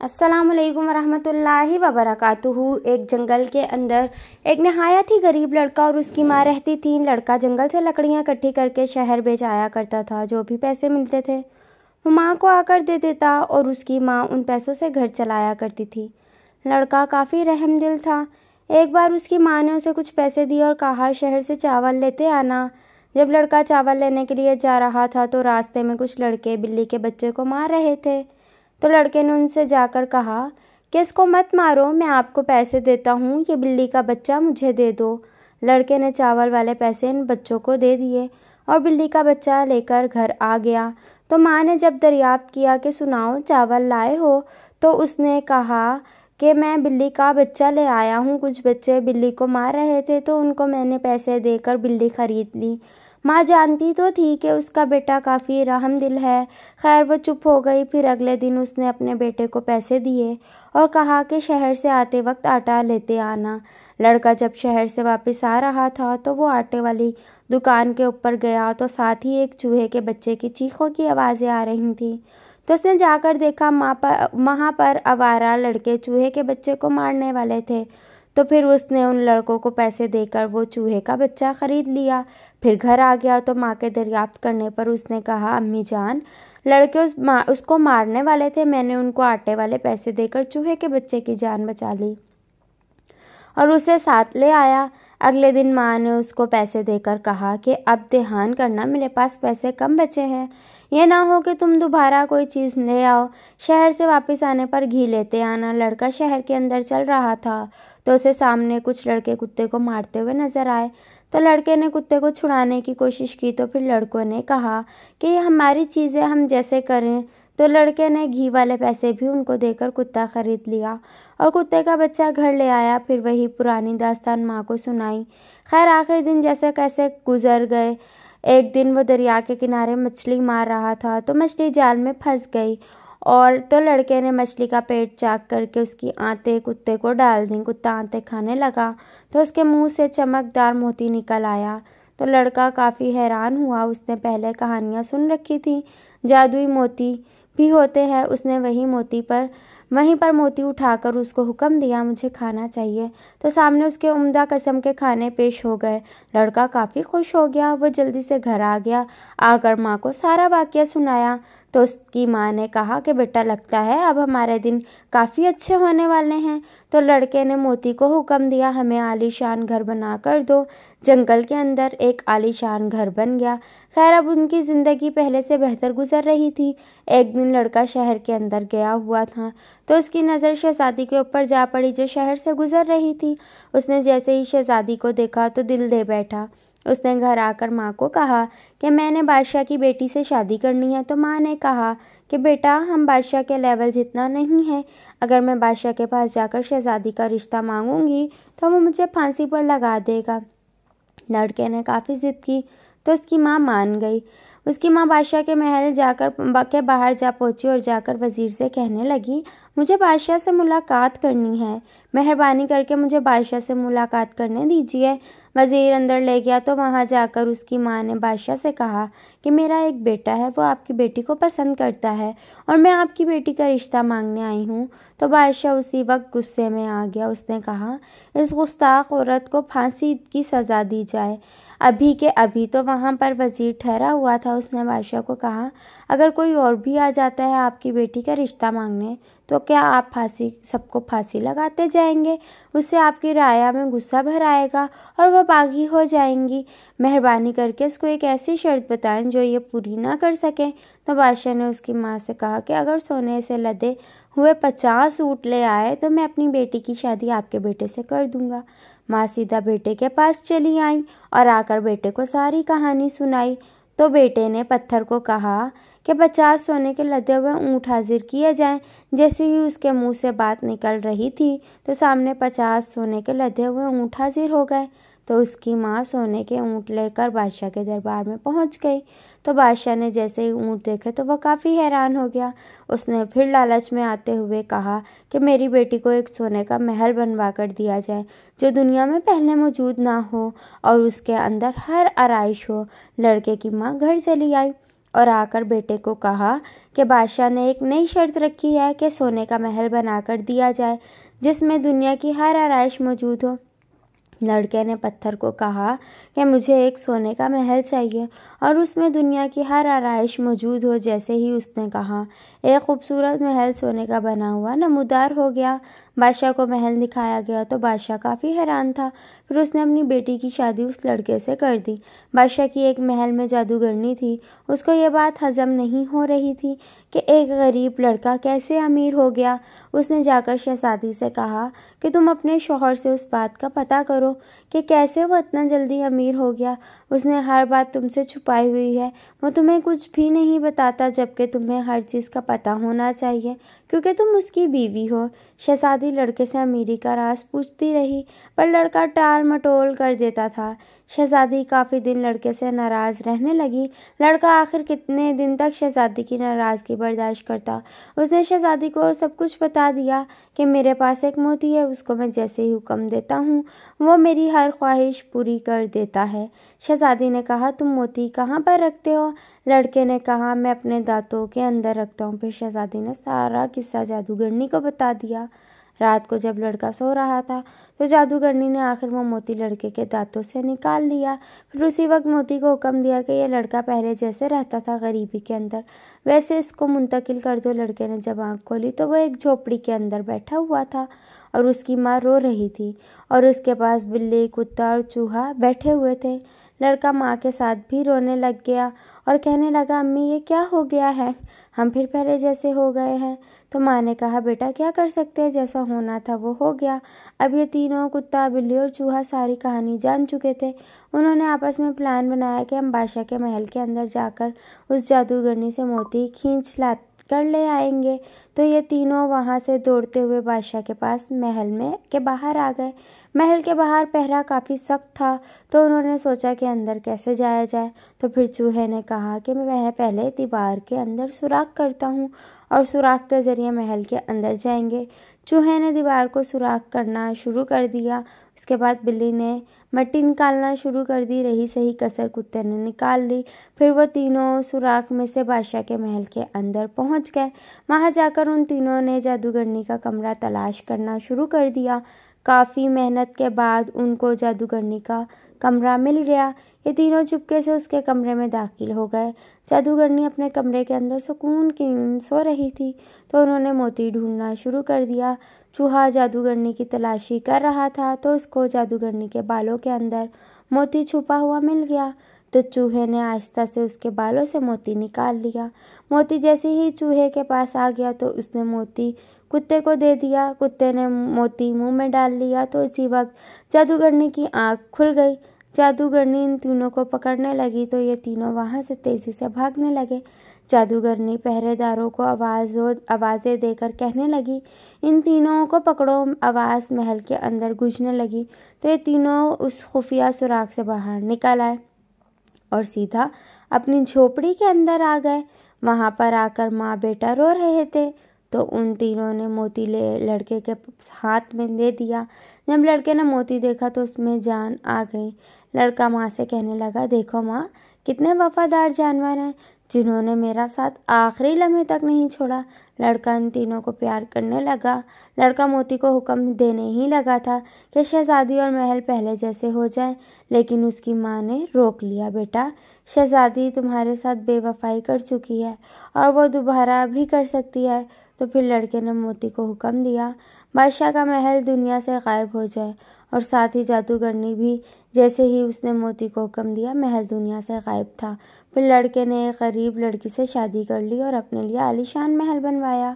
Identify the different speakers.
Speaker 1: السلام علیکم ورحمۃ اللہ وبرکاتہ۔ ایک جنگل کے اندر ایک نہایت ہی غریب لڑکا اور اس کی ماں رہتی تھیں۔ لڑکا جنگل سے لکڑیاں اکٹھی کر کے شہر بیچ آیا کرتا تھا۔ جو بھی پیسے ملتے تھے وہ ماں کو آ کر دے دیتا اور اس کی ماں ان پیسوں سے گھر چلایا کرتی تھی۔ لڑکا کافی رحم دل تھا۔ ایک بار اس کی ماں نے اسے کچھ پیسے دیے اور کہا شہر سے چاول لیتے آنا۔ جب لڑکا چاول لینے کے لیے جا رہا تھا تو راستے میں کچھ لڑکے بلی کے بچے کو مار رہے تھے، تو لڑکے نے ان سے جا کر کہا کہ اس کو مت مارو، میں آپ کو پیسے دیتا ہوں، یہ بلی کا بچہ مجھے دے دو۔ لڑکے نے چاول والے پیسے ان بچوں کو دے دیے اور بلی کا بچہ لے کر گھر آ گیا۔ تو ماں نے جب دریافت کیا کہ سناؤ چاول لائے ہو، تو اس نے کہا کہ میں بلی کا بچہ لے آیا ہوں، کچھ بچے بلی کو مار رہے تھے تو ان کو میں نے پیسے دے کر بلی خرید لی۔ ماں جانتی تو تھی کہ اس کا بیٹا کافی رحم دل ہے، خیر وہ چپ ہو گئی۔ پھر اگلے دن اس نے اپنے بیٹے کو پیسے دیے اور کہا کہ شہر سے آتے وقت آٹا لیتے آنا۔ لڑکا جب شہر سے واپس آ رہا تھا تو وہ آٹے والی دکان کے اوپر گیا تو ساتھ ہی ایک چوہے کے بچے کی چیخوں کی آوازیں آ رہی تھیں، تو اس نے جا کر دیکھا وہاں پر آوارہ لڑکے چوہے کے بچے کو مارنے والے تھے۔ تو پھر اس نے ان لڑکوں کو پیسے دے کر وہ چوہے کا بچہ خرید لیا۔ پھر گھر آ گیا تو ماں کے دریافت کرنے پر اس نے کہا امی جان، لڑکے اس کو مارنے والے تھے، میں نے ان کو آٹے والے پیسے دے کر چوہے کے بچے کی جان بچا لی اور اسے ساتھ لے آیا۔ اگلے دن ماں نے اس کو پیسے دے کر کہا کہ اب دھیان کرنا، میرے پاس پیسے کم بچے ہیں، یہ نہ ہو کہ تم دوبارہ کوئی چیز لے آؤ، شہر سے واپس آنے پر گھی لیتے آنا۔ لڑکا شہر کے اندر چل رہا تھا تو اسے سامنے کچھ لڑکے کتے کو مارتے ہوئے نظر آئے، تو لڑکے نے کتے کو چھڑانے کی کوشش کی، تو پھر لڑکوں نے کہا کہ یہ ہماری چیزیں، ہم جیسے کریں، تو لڑکے نے گھی والے پیسے بھی ان کو دے کر کتا خرید لیا اور کتے کا بچہ گھر لے آیا۔ پھر وہی پرانی داستان ماں کو سنائی۔ خیر آخر دن جیسے کیسے گزر گئے۔ ایک دن وہ دریا کے کنارے مچھلی مار رہا تھا تو مچھلی جال میں پھنس گئی، اور تو لڑکے نے مچھلی کا پیٹ چاک کر کے اس کی آنتیں کتے کو ڈال دیں۔ کتا آنتیں کھانے لگا تو اس کے منہ سے چمکدار موتی نکل آیا، تو لڑکا کافی حیران ہوا۔ اس نے پہلے کہانیاں سن رکھی تھیں، جادوئی موتی بھی ہوتے ہیں۔ اس نے وہیں پر موتی اٹھا کر اس کو حکم دیا مجھے کھانا چاہیے، تو سامنے اس کے عمدہ قسم کے کھانے پیش ہو گئے۔ لڑکا کافی خوش ہو گیا، وہ جلدی سے گھر آ گیا، آ کر ماں کو سارا واقعہ سنایا۔ تو اس کی ماں نے کہا کہ بیٹا لگتا ہے اب ہمارے دن کافی اچھے ہونے والے ہیں۔ تو لڑکے نے موتی کو حکم دیا ہمیں عالی شان گھر بنا کر دو۔ جنگل کے اندر ایک عالی شان گھر بن گیا۔ خیر اب ان کی زندگی پہلے سے بہتر گزر رہی تھی۔ ایک دن لڑکا شہر کے اندر گیا ہوا تھا تو اس کی نظر شہزادی کے اوپر جا پڑی جو شہر سے گزر رہی تھی۔ اس نے جیسے ہی شہزادی کو دیکھا تو دل دے بیٹھا۔ اس نے گھر آ کر ماں کو کہا کہ میں نے بادشاہ کی بیٹی سے شادی کرنی ہے، تو ماں نے کہا کہ بیٹا ہم بادشاہ کے لیول جتنا نہیں ہے، اگر میں بادشاہ کے پاس جا کر شہزادی کا رشتہ مانگوں گی تو وہ مجھے پھانسی پر لگا دے گا۔ لڑکے نے کافی ضد کی تو اس کی ماں مان گئی۔ اس کی ماں بادشاہ کے محل کے باہر جا پہنچی اور جا کر وزیر سے کہنے لگی مجھے بادشاہ سے ملاقات کرنی ہے، مہربانی کر کے مجھے بادشاہ سے ملاقات کرنے دیجیے۔ وزیر اندر لے گیا تو وہاں جا کر اس کی ماں نے بادشاہ سے کہا کہ میرا ایک بیٹا ہے، وہ آپ کی بیٹی کو پسند کرتا ہے اور میں آپ کی بیٹی کا رشتہ مانگنے آئی ہوں۔ تو بادشاہ اسی وقت غصے میں آ گیا۔ اس نے کہا اس گستاخ عورت کو پھانسی کی سزا دی جائے ابھی کے ابھی۔ تو وہاں پر وزیر ٹھہرا ہوا تھا، اس نے بادشاہ کو کہا اگر کوئی اور بھی آ جاتا ہے آپ کی بیٹی کا رشتہ مانگنے تو کیا آپ سب کو پھانسی لگاتے جائیں گے؟ اس سے آپ کی رعایا میں غصہ بھر آئے گا اور وہ باغی ہو جائیں گی، مہربانی کر کے اس کو ایک ایسی شرط بتائیں جو یہ پوری نہ کر سکے۔ تو بادشاہ نے اس کی ماں سے کہا کہ اگر سونے سے لدے ہوئے 50 اونٹ لے آئے تو میں اپنی بیٹی کی شادی آپ کے بیٹے سے کر دوں گا۔ ماں سیدھا بیٹے کے پاس چلی آئی اور آ کر بیٹے کو ساری کہانی سنائی۔ تو بیٹے نے پتھر کو کہا کہ 50 سونے کے لدے ہوئے اونٹ حاضر کیے جائیں۔ جیسے ہی اس کے منہ سے بات نکل رہی تھی تو سامنے 50 سونے کے لدے ہوئے اونٹ حاضر ہو گئے۔ تو اس کی ماں سونے کے اونٹ لے کر بادشاہ کے دربار میں پہنچ گئی۔ تو بادشاہ نے جیسے ہی اونٹ دیکھے تو وہ کافی حیران ہو گیا۔ اس نے پھر لالچ میں آتے ہوئے کہا کہ میری بیٹی کو ایک سونے کا محل بنوا کر دیا جائے جو دنیا میں پہلے موجود نہ ہو اور اس کے اندر ہر آرائش ہو۔ لڑکے کی ماں گھر چلی آئی اور آ کر بیٹے کو کہا کہ بادشاہ نے ایک نئی شرط رکھی ہے کہ سونے کا محل بنا کر دیا جائے جس میں دنیا کی ہر آرائش موجود ہو۔ لڑکے نے پتھر کو کہا کہ مجھے ایک سونے کا محل چاہیے اور اس میں دنیا کی ہر آرائش موجود ہو۔ جیسے ہی اس نے کہا، ایک خوبصورت محل سونے کا بنا ہوا نمودار ہو گیا۔ بادشاہ کو محل دکھایا گیا تو بادشاہ کافی حیران تھا۔ پھر اس نے اپنی بیٹی کی شادی اس لڑکے سے کر دی۔ بادشاہ کی ایک محل میں جادوگرنی تھی۔ اس کو یہ بات ہضم نہیں ہو رہی تھی کہ ایک غریب لڑکا کیسے امیر ہو گیا۔ اس نے جا کر شہزادی سے کہا کہ تم اپنے شوہر سے اس بات کا پتہ کرو کہ کیسے وہ اتنا جلدی امیر ہو گیا۔ اس نے ہر بات تم سے چھپائی ہوئی ہے، وہ تمہیں کچھ بھی نہیں بتاتا، جبکہ تمہیں ہر چیز کا پتہ ہونا چاہیے کیونکہ تم اس کی بیوی ہو۔ شہزادی لڑکے سے امیری کا راز پوچھتی رہی پر لڑکا ٹال مٹول کر دیتا تھا۔ شہزادی کافی دن لڑکے سے ناراض رہنے لگی۔ لڑکا آخر کتنے دن تک شہزادی کی ناراضگی برداشت کرتا۔ اس نے شہزادی کو سب کچھ بتا دیا کہ میرے پاس ایک موتی ہے، اس کو میں جیسے ہی حکم دیتا ہوں وہ میری ہر خواہش پوری کر دیتا ہے۔ شہزادی نے کہا، تم موتی کہاں پر رکھتے ہو؟ لڑکے نے کہا، میں اپنے دانتوں کے اندر رکھتا ہوں۔ پھر شہزادی نے سارا قصہ جادوگرنی کو بتا دیا۔ رات کو جب لڑکا سو رہا تھا تو جادوگرنی نے آخر وہ موتی لڑکے کے دانتوں سے نکال لیا۔ پھر اسی وقت موتی کو حکم دیا کہ یہ لڑکا پہلے جیسے رہتا تھا غریبی کے اندر ویسے اس کو منتقل کر دو۔ لڑکے نے جب آنکھ کھولی تو وہ ایک جھوپڑی کے اندر بیٹھا ہوا تھا اور اس کی ماں رو رہی تھی اور اس کے پاس بلی، کتا اور چوہا بیٹھے ہوئے تھے۔ لڑکا ماں کے ساتھ بھی رونے لگ گیا اور کہنے لگا، امی یہ کیا ہو گیا ہے؟ ہم پھر پہلے جیسے ہو گئے ہیں۔ تو ماں نے کہا، بیٹا کیا کر سکتے ہیں، جیسا ہونا تھا وہ ہو گیا۔ اب یہ تینوں، کتا، بلی اور چوہا، ساری کہانی جان چکے تھے۔ انہوں نے آپس میں پلان بنایا کہ ہم بادشاہ کے محل کے اندر جا کر اس جادوگرنی سے موتی کھینچ کر لے آئیں گے۔ تو یہ تینوں وہاں سے دوڑتے ہوئے بادشاہ کے پاس محل کے باہر آ گئے۔ محل کے باہر پہرا کافی سخت تھا تو انہوں نے سوچا کہ اندر کیسے جایا جائے۔ تو پھر چوہے نے کہا کہ میں پہلے دیوار کے اندر سوراخ کرتا ہوں اور سوراخ کے ذریعے محل کے اندر جائیں گے۔ چوہے نے دیوار کو سوراخ کرنا شروع کر دیا۔ اس کے بعد بلی نے مٹی نکالنا شروع کر دی، رہی صحیح کسر کتے نے نکال لی۔ پھر وہ تینوں سوراخ میں سے بادشاہ کے محل کے اندر پہنچ گئے۔ وہاں جا کر ان تینوں نے جادوگرنی کا کمرہ تلاش کرنا شروع کر دیا۔ کافی محنت کے بعد ان کو جادوگرنی کا کمرہ مل گیا۔ یہ تینوں چپکے سے اس کے کمرے میں داخل ہو گئے۔ جادوگرنی اپنے کمرے کے اندر سکون کی نیند سو رہی تھی تو انہوں نے موتی ڈھونڈنا شروع کر دیا۔ چوہا جادوگرنی کی تلاشی کر رہا تھا تو اس کو جادوگرنی کے بالوں کے اندر موتی چھپا ہوا مل گیا۔ تو چوہے نے آہستہ سے اس کے بالوں سے موتی نکال لیا۔ موتی جیسے ہی چوہے کے پاس آ گیا تو اس نے موتی کتے کو دے دیا۔ کتے نے موتی منہ میں ڈال لیا تو اسی وقت جادوگرنی کی آنکھ کھل گئی۔ جادوگرنی ان تینوں کو پکڑنے لگی تو یہ تینوں وہاں سے تیزی سے بھاگنے لگے۔ جادوگرنی پہرے داروں کو آوازیں دے کر کہنے لگی، ان تینوں کو پکڑو۔ آواز محل کے اندر گونجنے لگی تو یہ تینوں اس خفیہ سوراخ سے باہر نکل آئے اور سیدھا اپنی جھوپڑی کے اندر آ گئے۔ وہاں پر آ کر ماں بیٹا رو رہے تھے تو ان تینوں نے موتی لڑکے کے ہاتھ میں دے دیا۔ جب لڑکے نے موتی دیکھا تو اس میں جان آ گئی۔ لڑکا ماں سے کہنے لگا، دیکھو ماں، کتنے وفادار جانور ہیں جنہوں نے میرا ساتھ آخری لمحے تک نہیں چھوڑا۔ لڑکا ان تینوں کو پیار کرنے لگا۔ لڑکا موتی کو حکم دینے ہی لگا تھا کہ شہزادی اور محل پہلے جیسے ہو جائیں، لیکن اس کی ماں نے روک لیا، بیٹا شہزادی تمہارے ساتھ بے وفائی کر چکی ہے اور وہ دوبارہ بھی کر سکتی ہے۔ تو پھر لڑکے نے موتی کو حکم دیا بادشاہ کا محل دنیا سے غائب ہو جائے اور ساتھ ہی جادوگرنی بھی جیسے ہی اس نے موتی کو حکم دیا محل دنیا سے غائب تھا۔ پھر لڑکے نے ایک غریب لڑکی سے شادی کر لی اور اپنے لیے عالیشان محل بنوایا۔